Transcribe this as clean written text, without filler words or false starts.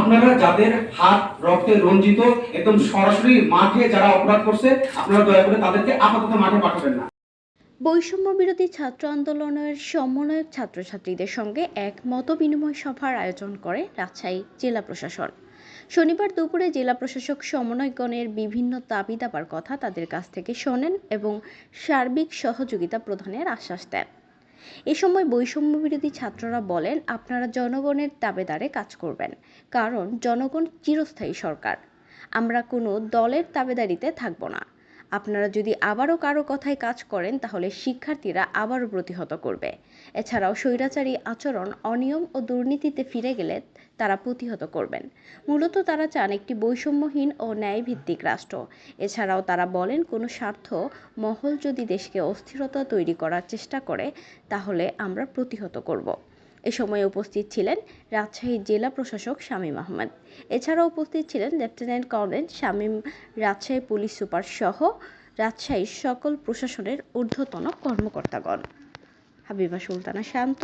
আপনারা যাদের হাত রক্তে রঞ্জিত একদম সরাসরি মাঠে যারা অপরাধ করছে, আপনারা দয়া করে তাদেরকে আপাতত মাঠে পাঠাবেন না। বৈষম্য বিরোধী ছাত্র আন্দোলনের সমন্বয়ক ছাত্রছাত্রীদের সঙ্গে এক মতবিনিময় সভার আয়োজন করে রাজশাহী জেলা প্রশাসন। শনিবার দুপুরে জেলা প্রশাসক সমন্বয়কগণের বিভিন্ন দাবি দাবার কথা তাদের কাছ থেকে শোনেন এবং সার্বিক সহযোগিতা প্রদানের আশ্বাস দেন। এ সময় বৈষম্য বিরোধী ছাত্ররা বলেন, আপনারা জনগণের দাবেদারে কাজ করবেন, কারণ জনগণ চিরস্থায়ী সরকার। আমরা কোনো দলের দাবেদারিতে থাকব না। আপনারা যদি আবারও কারো কথায় কাজ করেন তাহলে শিক্ষার্থীরা আবারও প্রতিহত করবে। এছাড়াও স্বৈরাচারী আচরণ, অনিয়ম ও দুর্নীতিতে ফিরে গেলে তারা প্রতিহত করবেন। মূলত তারা চান একটি বৈষম্যহীন ও ন্যায়ভিত্তিক রাষ্ট্র। এছাড়াও তারা বলেন, কোনো স্বার্থ মহল যদি দেশকে অস্থিরতা তৈরি করার চেষ্টা করে তাহলে আমরা প্রতিহত করব। এ সময় উপস্থিত ছিলেন রাজশাহী জেলা প্রশাসক শামীম আহমেদ। এছাড়াও উপস্থিত ছিলেন lieutenant colonel Shamim, Rajshahi police super সহ রাজশাহীর সকল প্রশাসনের ঊর্ধ্বতন কর্মকর্তাগণ। হাবিবা সুলতানা শান্ত,